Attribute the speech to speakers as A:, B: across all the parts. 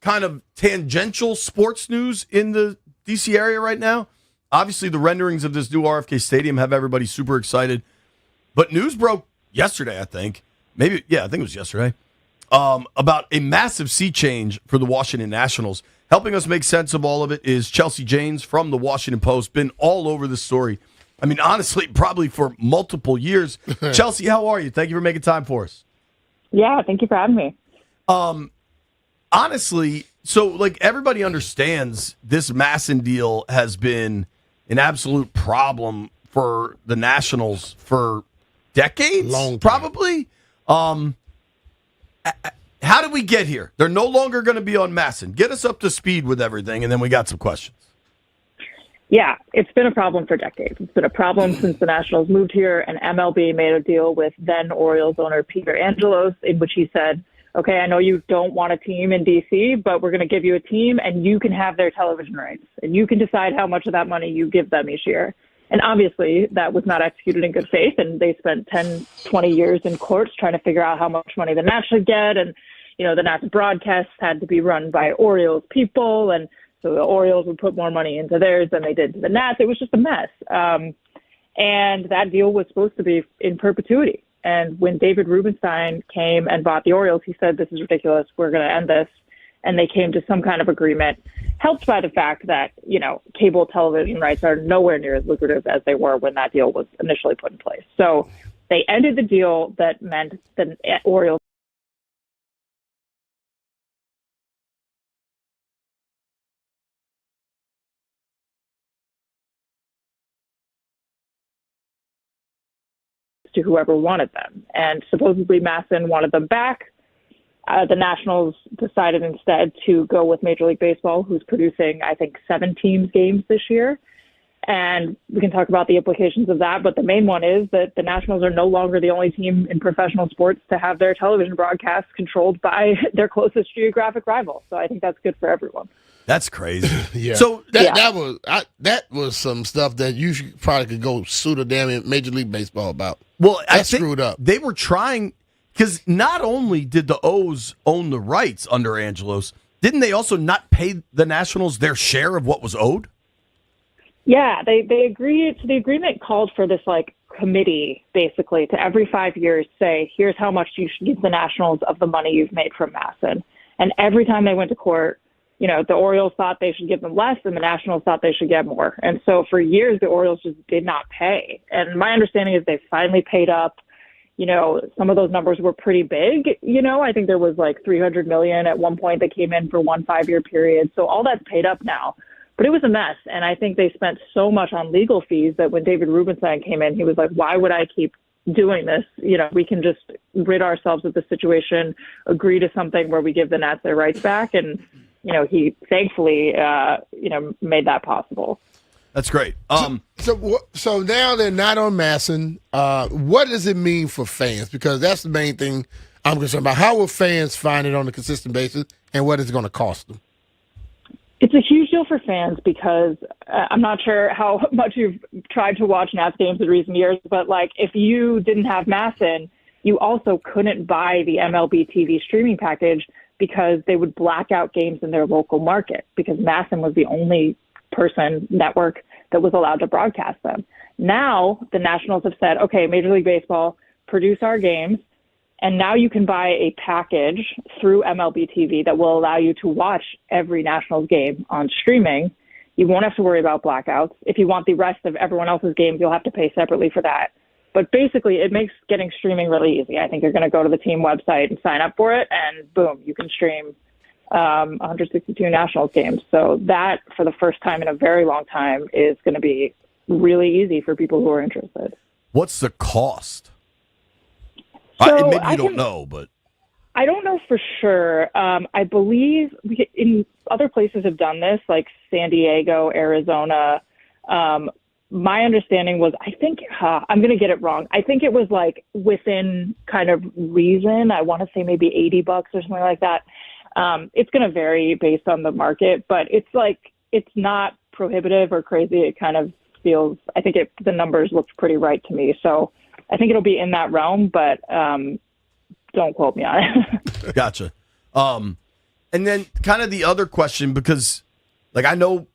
A: kind of tangential sports news in the D.C. area right now. Obviously, the renderings of this new RFK Stadium have everybody super excited. But news broke yesterday, I think. I think it was yesterday. About a massive sea change for the Washington Nationals. Helping us make sense of all of it is Chelsea Janes from the Washington Post. Been all over this story. I mean, honestly, probably for multiple years. Chelsea, how are you? Thank you for making time for us.
B: Yeah, thank you for having me.
A: Honestly, so like everybody understands this MASN deal has been an absolute problem for the Nationals for decades, probably. How did we get here? They're no longer going to be on MASN. Get us up to speed with everything, and then we got some questions.
B: Yeah, it's been a problem for decades. It's been a problem since the Nationals moved here, and MLB made a deal with then Orioles owner Peter Angelos, in which he said, okay, I know you don't want a team in D.C., but we're going to give you a team, and you can have their television rights, and you can decide how much of that money you give them each year. And obviously, that was not executed in good faith, and they spent 10, 20 years in courts trying to figure out how much money the Nats should get, and, the Nats broadcasts had to be run by Orioles people, and so the Orioles would put more money into theirs than they did to the Nats. It was just a mess. And that deal was supposed to be in perpetuity. And when David Rubenstein came and bought the Orioles, he said, this is ridiculous. We're going to end this. And they came to some kind of agreement, helped by the fact that, cable television rights are nowhere near as lucrative as they were when that deal was initially put in place. So they ended the deal that meant the Orioles to whoever wanted them. And supposedly MASN wanted them back. The Nationals decided instead to go with Major League Baseball, who's producing, I think, 7 teams games this year. And we can talk about the implications of that. But the main one is that the Nationals are no longer the only team in professional sports to have their television broadcasts controlled by their closest geographic rival. So I think that's good for everyone.
A: That's crazy.
C: Yeah.
A: So
C: that was some stuff that you probably could go sue the damn Major League Baseball about.
A: Well, I think
C: screwed up.
A: They were trying, because not only did the O's own the rights under Angelos, didn't they also not pay the Nationals their share of what was owed?
B: Yeah, they agreed. So the agreement called for this committee, basically, to every 5 years say, here's how much you should give the Nationals of the money you've made from MASN. And every time they went to court, the Orioles thought they should give them less and the Nationals thought they should get more. And so for years, the Orioles just did not pay. And my understanding is they finally paid up. Some of those numbers were pretty big. I think there was $300 million at one point that came in for 1 5-year period. So all that's paid up now. But it was a mess. And I think they spent so much on legal fees that when David Rubenstein came in, he was like, why would I keep doing this? We can just rid ourselves of the situation, agree to something where we give the Nats their rights back. And, he thankfully, made that possible.
A: That's great.
C: So now they're not on MASN. What does it mean for fans? Because that's the main thing I'm concerned about. How will fans find it on a consistent basis, and what is it going to cost them?
B: It's a huge deal for fans because I'm not sure how much you've tried to watch Nats games in recent years, but if you didn't have MASN, you also couldn't buy the MLB TV streaming package because they would black out games in their local market because MASN was the only network that was allowed to broadcast them. Now the Nationals have said, okay, Major League Baseball, produce our games. And now you can buy a package through MLB TV that will allow you to watch every Nationals game on streaming. You won't have to worry about blackouts. If you want the rest of everyone else's games, you'll have to pay separately for that. But basically, it makes getting streaming really easy. I think you're going to go to the team website and sign up for it, and boom, you can stream 162 Nationals games. So that, for the first time in a very long time, is going to be really easy for people who are interested.
A: What's the cost?
B: So
A: maybe you don't know, but
B: I don't know for sure. I believe in other places have done this, like San Diego, Arizona. My understanding was, I think, I'm going to get it wrong. I think it was within kind of reason. I want to say maybe $80 or something like that. It's going to vary based on the market, but it's not prohibitive or crazy. It kind of feels, I think the numbers looked pretty right to me. So I think it'll be in that realm, but don't quote me on it.
A: Gotcha. And then kind of the other question, because like I know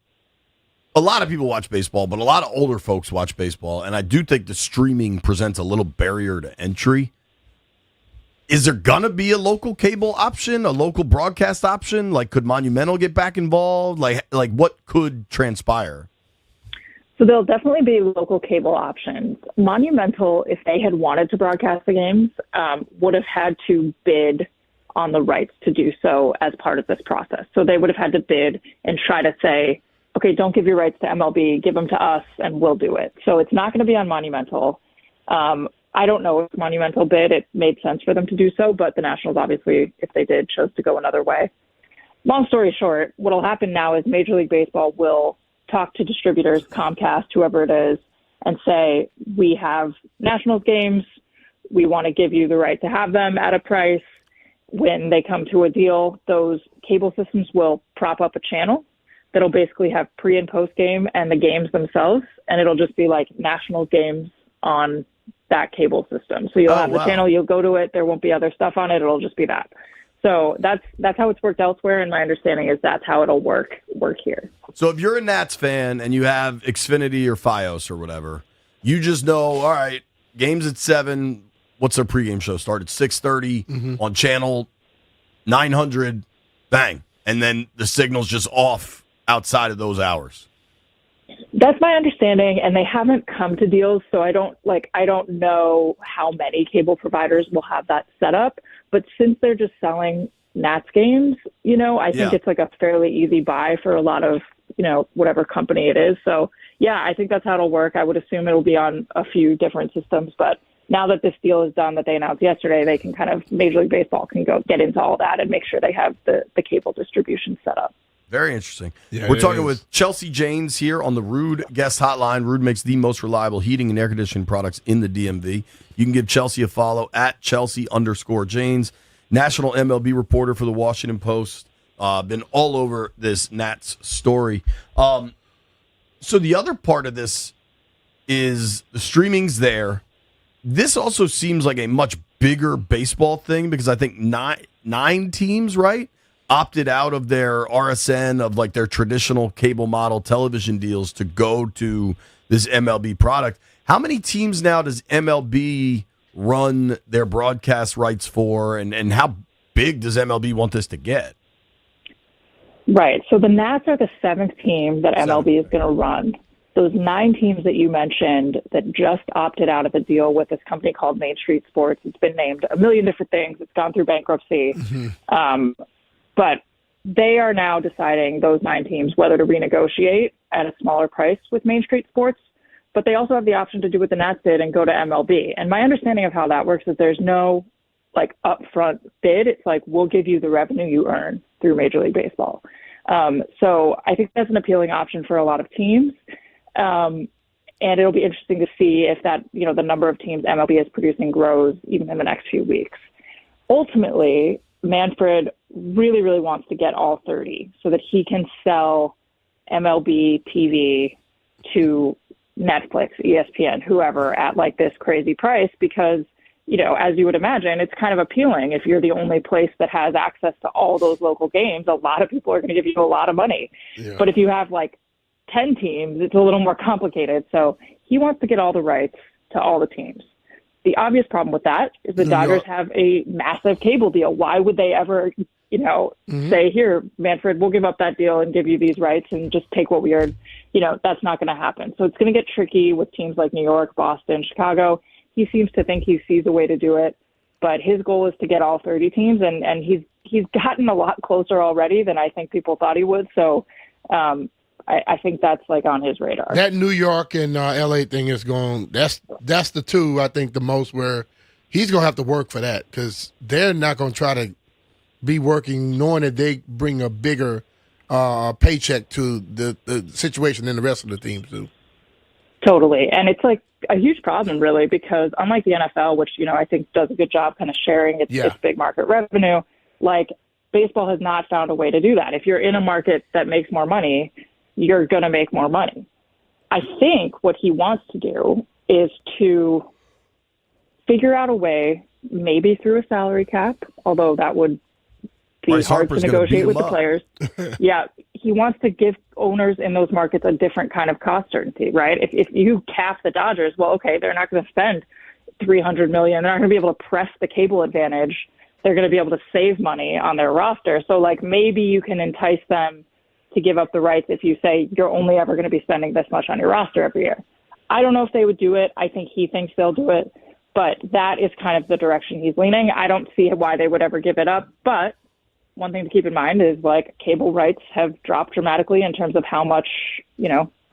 A: a lot of people watch baseball, but a lot of older folks watch baseball, and I do think the streaming presents a little barrier to entry. Is there going to be a local cable option, a local broadcast option? Like, could Monumental get back involved? Like what could transpire?
B: So there'll definitely be local cable options. Monumental, if they had wanted to broadcast the games, would have had to bid on the rights to do so as part of this process. So they would have had to bid and try to say, okay, don't give your rights to MLB, give them to us, and we'll do it. So it's not going to be on Monumental. I don't know if Monumental bid, it made sense for them to do so, but the Nationals obviously, if they did, chose to go another way. Long story short, what will happen now is Major League Baseball will talk to distributors, Comcast, whoever it is, and say, we have Nationals games, we want to give you the right to have them at a price. When they come to a deal, those cable systems will prop up a channel that'll basically have pre and post game and the games themselves, and it'll just be like Nationals games on that cable system. So you'll have the channel, you'll go to it, there won't be other stuff on it, it'll just be that. So that's how it's worked elsewhere, and my understanding is that's how it'll work here.
A: So if you're a Nats fan and you have Xfinity or Fios or whatever, you just know, all right, game's at 7. What's their pregame show? Start at 6:30 on channel 900, bang. And then the signal's just off outside of those hours.
B: That's my understanding, and they haven't come to deals, so I don't know how many cable providers will have that set up. But since they're just selling Nats games, I think it's like a fairly easy buy for a lot of, whatever company it is. So, yeah, I think that's how it'll work. I would assume it'll be on a few different systems, but now that this deal is done that they announced yesterday, they can Major League Baseball can go get into all that and make sure they have the cable distribution set up.
A: Very interesting.
C: Yeah,
A: We're talking with Chelsea Janes here on the Rude Guest Hotline. Rude makes the most reliable heating and air conditioning products in the DMV. You can give Chelsea a follow at Chelsea_Janes. National MLB reporter for the Washington Post. Been all over this Nats story. So the other part of this is the streaming's there. This also seems like a much bigger baseball thing because I think nine teams, right, opted out of their RSN, of like their traditional cable model television deals to go to this MLB product. How many teams now does MLB run their broadcast rights for, and how big does MLB want this to get?
B: Right. So the Nats are the 7th team that MLB is going to run. Those 9 teams that you mentioned that just opted out of the deal with this company called Main Street Sports, it's been named a million different things. It's gone through bankruptcy. But they are now deciding, those 9 teams, whether to renegotiate at a smaller price with Main Street Sports. But they also have the option to do what the Nats did and go to MLB. And my understanding of how that works is there's no upfront bid. It's like, we'll give you the revenue you earn through Major League Baseball. So I think that's an appealing option for a lot of teams. And it'll be interesting to see if that, the number of teams MLB is producing grows even in the next few weeks. Ultimately, Manfred really, really wants to get all 30 so that he can sell MLB TV to Netflix, ESPN, whoever at this crazy price because, as you would imagine, it's kind of appealing. If you're the only place that has access to all those local games, a lot of people are going to give you a lot of money. Yeah. But if you have 10 teams, it's a little more complicated. So he wants to get all the rights to all the teams. The obvious problem with that is the Dodgers have a massive cable deal. Why would they ever, say, here, Manfred, we'll give up that deal and give you these rights and just take what we earned? That's not going to happen. So it's going to get tricky with teams like New York, Boston, Chicago. He seems to think he sees a way to do it, but his goal is to get all 30 teams, and he's gotten a lot closer already than I think people thought he would. So I think that's on his radar.
C: That New York and LA thing is going. That's the two I think the most where he's going to have to work for that because they're not going to try to be working knowing that they bring a bigger paycheck to the situation than the rest of the teams do.
B: Totally, and it's a huge problem really because unlike the NFL, which I think does a good job kind of sharing its big market revenue, baseball has not found a way to do that. If you're in a market that makes more money, you're going to make more money. I think what he wants to do is to figure out a way, maybe through a salary cap, although that would be
A: Bryce
B: hard to
A: Harper's gonna beat
B: negotiate with
A: him
B: the
A: up.
B: players. Yeah, he wants to give owners in those markets a different kind of cost certainty, right? If you cap the Dodgers, well, okay, they're not going to spend $300 million. They're not going to be able to press the cable advantage. They're going to be able to save money on their roster. So, like, maybe you can entice them to give up the rights if you say you're only ever going to be spending this much on your roster every year. I don't know if they would do it. I think he thinks they'll do it. But that is kind of the direction he's leaning. I don't see why they would ever give it up. But one thing to keep in mind is, like, cable rights have dropped dramatically in terms of how much,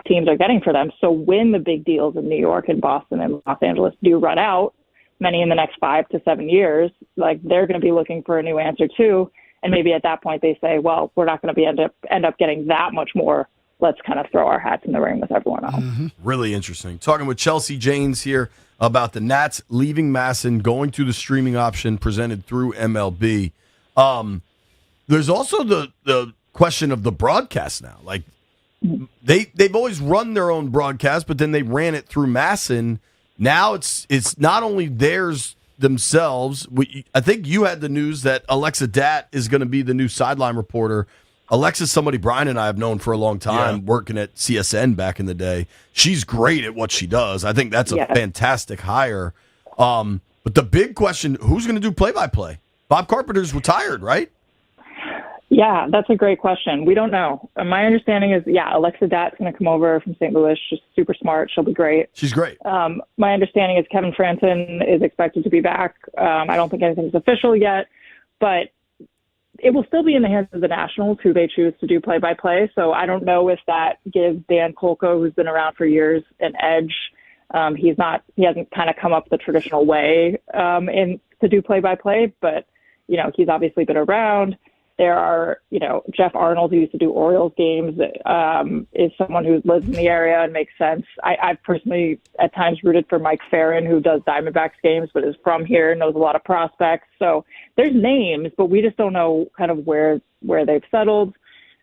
B: teams are getting for them. So when the big deals in New York and Boston and Los Angeles do run out, many in the next 5 to 7 years, like, they're going to be looking for a new answer too. And maybe at that point they say, well, we're not going to end up getting that much more. Let's kind of throw our hats in the ring with everyone else.
A: Mm-hmm. Really interesting. Talking with Chelsea Janes here about the Nats leaving MASN, going to the streaming option presented through MLB. There's also the question of the broadcast now. Like, they've always run their own broadcast, but then they ran it through MASN. Now it's not only theirs themselves. I think you had the news that Alexa Dat is going to be the new sideline reporter. Alexa's somebody Brian and I have known for a long time, working at CSN back in the day. She's great at what she does. I think that's a fantastic hire. But the big question, who's going to do play-by-play? Bob Carpenter's retired, right?
B: Yeah, that's a great question. We don't know. My understanding is, Alexa Dat's going to come over from St. Louis. She's super smart. She'll be great.
A: She's great.
B: My understanding is Kevin Franson is expected to be back. I don't think anything's official yet, but it will still be in the hands of the Nationals who they choose to do play-by-play. So I don't know if that gives Dan Kolko, who's been around for years, an edge. He hasn't kind of come up the traditional way to do play-by-play, but he's obviously been around. There are, Jeff Arnold, who used to do Orioles games, is someone who lives in the area and makes sense. I've personally at times rooted for Mike Farron, who does Diamondbacks games, but is from here, knows a lot of prospects. So there's names, but we just don't know kind of where they've settled.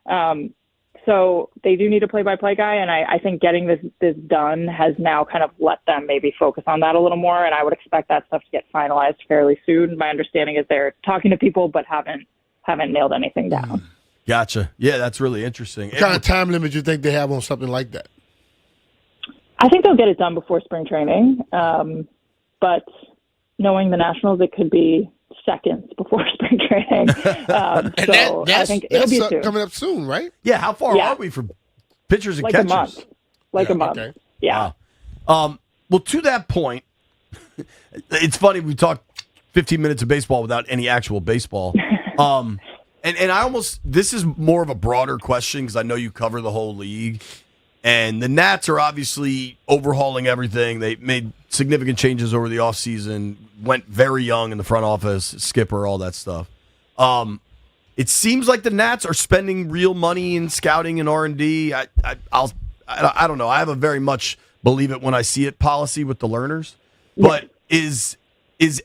B: So they do need a play-by-play guy, and I think getting this done has now kind of let them maybe focus on that a little more, and I would expect that stuff to get finalized fairly soon. My understanding is they're talking to people but haven't nailed anything down.
A: Gotcha. Yeah, that's really interesting.
C: What kind of time limit do you think they have on something like that?
B: I think they'll get it done before spring training, but knowing the Nationals, it could be seconds before spring training. I think it'll be soon.
C: Coming up soon, right?
A: Yeah, how far are we from pitchers and catchers?
B: A month. A month. Okay. Yeah.
A: Wow. Well, to that point, it's funny, we talked 15 minutes of baseball without any actual baseball. And I this is more of a broader question because I know you cover the whole league. And the Nats are obviously overhauling everything. They made significant changes over the offseason, went very young in the front office, skipper, all that stuff. It seems like the Nats are spending real money in scouting and R&D. I don't know. I have a very much believe it when I see it policy with the learners. But is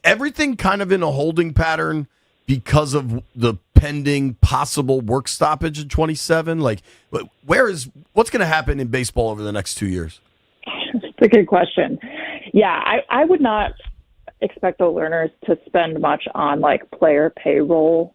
A: everything kind of in a holding pattern because of the pending possible work stoppage in 27? Like, what's going to happen in baseball over the next 2 years?
B: It's a good question. Yeah, I would not expect the learners to spend much on like player payroll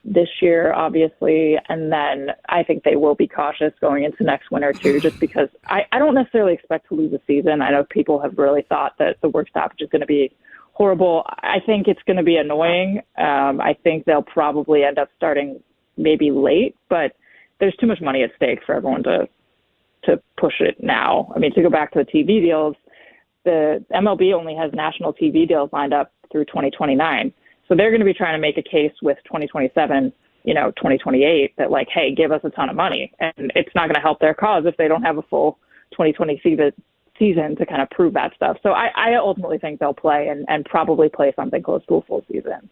B: this year, obviously. And then I think they will be cautious going into next winter too, just because I don't necessarily expect to lose a season. I know people have really thought that the work stoppage is going to be horrible. I think it's going to be annoying. I think they'll probably end up starting maybe late, but there's too much money at stake for everyone to push it now. I mean, to go back to the TV deals, the MLB only has national TV deals lined up through 2029. So they're going to be trying to make a case with 2027, 2028 that like, hey, give us a ton of money. And it's not going to help their cause if they don't have a full 2020 season to kind of prove that stuff. So I ultimately think they'll play and probably play something close to a full season.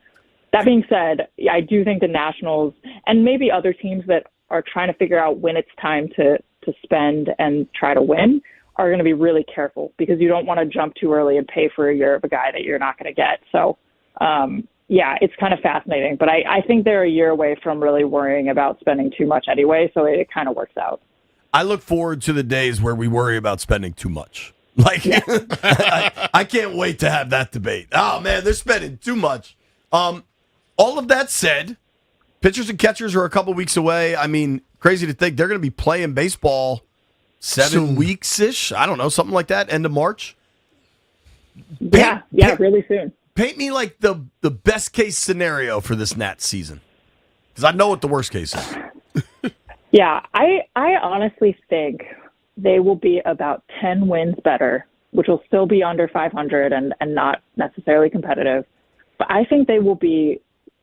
B: That being said, I do think the Nationals and maybe other teams that are trying to figure out when it's time to spend and try to win are going to be really careful because you don't want to jump too early and pay for a year of a guy that you're not going to get. So, it's kind of fascinating, but I think they're a year away from really worrying about spending too much anyway, so it kind of works out.
A: I look forward to the days where we worry about spending too much. Like, I can't wait to have that debate. Oh, man, they're spending too much. all of that said, pitchers and catchers are a couple weeks away. I mean, crazy to think they're going to be playing baseball 7 weeks-ish. I don't know, something like that, end of March.
B: Really soon.
A: Paint me like the best case scenario for this Nats season, because I know what the worst case is.
B: Yeah, I honestly think they will be about 10 wins better, which will still be under 500 and not necessarily competitive. But I think they will be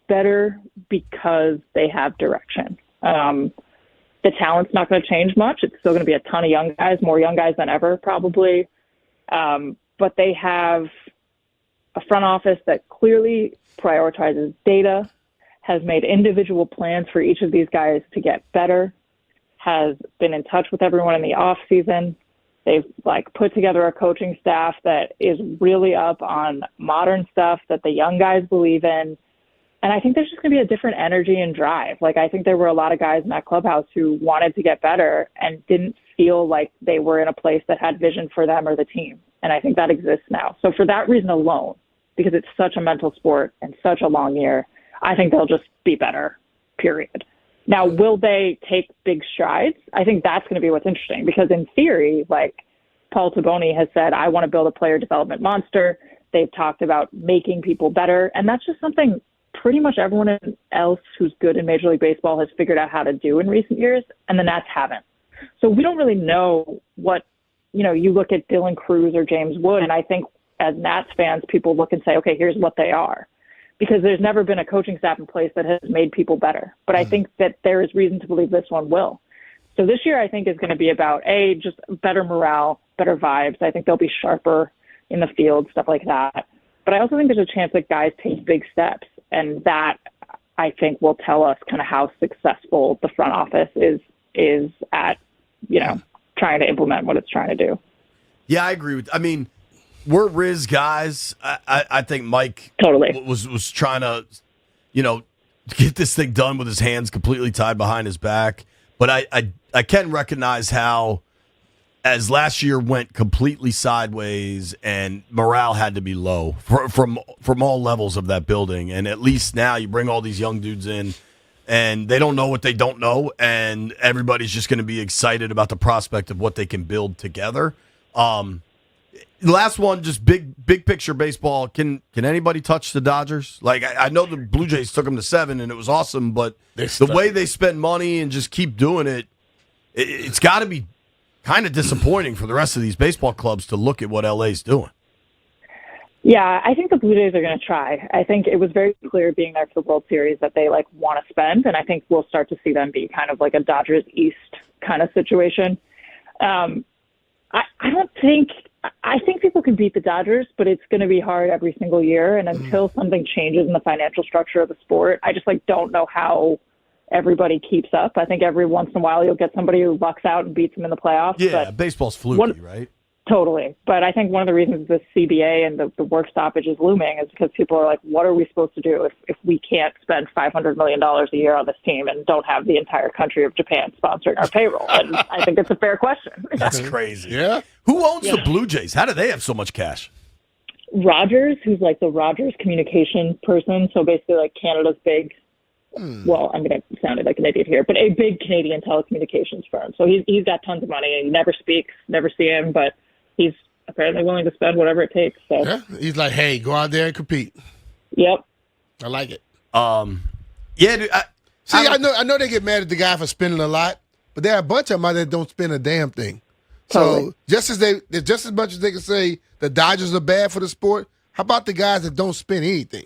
B: better because they have direction. The talent's not going to change much. It's still going to be a ton of young guys, more young guys than ever probably. But they have a front office that clearly prioritizes data, has made individual plans for each of these guys to get better, has been in touch with everyone in the off season. They've put together a coaching staff that is really up on modern stuff that the young guys believe in. And I think there's just going to be a different energy and drive. I think there were a lot of guys in that clubhouse who wanted to get better and didn't feel like they were in a place that had vision for them or the team. And I think that exists now. So for that reason alone, because it's such a mental sport and such a long year, I think they'll just be better, period. Now, will they take big strides? I think that's going to be what's interesting, because in theory, Paul Taboni has said, I want to build a player development monster. They've talked about making people better. And that's just something pretty much everyone else who's good in Major League Baseball has figured out how to do in recent years, and the Nats haven't. So we don't really know what, you look at Dylan Cruz or James Wood, and I think as Nats fans, people look and say, okay, here's what they are. Because there's never been a coaching staff in place that has made people better. But I think that there is reason to believe this one will. So this year, I think, is going to be about, just better morale, better vibes. I think they'll be sharper in the field, stuff like that. But I also think there's a chance that guys take big steps. And that, I think, will tell us kind of how successful the front office is at, trying to implement what it's trying to do.
A: Yeah, I agree with. I mean, we're Riz guys. I think Mike
B: totally
A: was trying to, get this thing done with his hands completely tied behind his back. But I can recognize how, as last year went completely sideways and morale had to be low from all levels of that building. And at least now you bring all these young dudes in, and they don't know what they don't know, and everybody's just going to be excited about the prospect of what they can build together. Last one, just big picture baseball. Can anybody touch the Dodgers? I know the Blue Jays took them to 7, and it was awesome, but the way they spend money and just keep doing it, it's got to be kind of disappointing for the rest of these baseball clubs to look at what LA's doing.
B: Yeah, I think the Blue Jays are going to try. I think it was very clear being there for the World Series that they want to spend, and I think we'll start to see them be kind of like a Dodgers East kind of situation. I think people can beat the Dodgers, but it's going to be hard every single year. And until something changes in the financial structure of the sport, I just don't know how everybody keeps up. I think every once in a while you'll get somebody who lucks out and beats them in the playoffs.
A: Yeah,
B: but
A: baseball's fluky, right?
B: Totally. But I think one of the reasons the CBA and the work stoppage is looming is because people are like, what are we supposed to do if we can't spend $500 million a year on this team and don't have the entire country of Japan sponsoring our payroll? And I think it's a fair question.
A: That's crazy.
C: Yeah.
A: Who owns the Blue Jays? How do they have so much cash?
B: Rogers, who's the Rogers communication person. So basically Canada's big, well, I'm going to sound like an idiot here, but a big Canadian telecommunications firm. So he's got tons of money and he never speaks, never see him, but he's apparently willing to spend whatever it takes. So
C: yeah, he's like, hey, go out there and compete.
B: Yep.
C: I like it.
A: Yeah, dude,
C: I know they get mad at the guy for spending a lot, but there are a bunch of them that don't spend a damn thing.
B: Totally.
C: So just as much as they can say the Dodgers are bad for the sport, how about the guys that don't spend anything?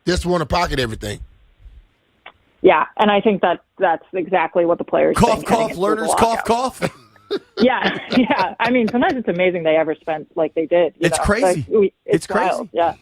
C: Just want to pocket everything.
B: Yeah, and I think that's exactly what the players think.
A: Cough, learners, cough.
B: Yeah. I mean, sometimes it's amazing they ever spent like they did.
A: It's crazy.
B: It's
A: crazy.
B: wild. Yeah.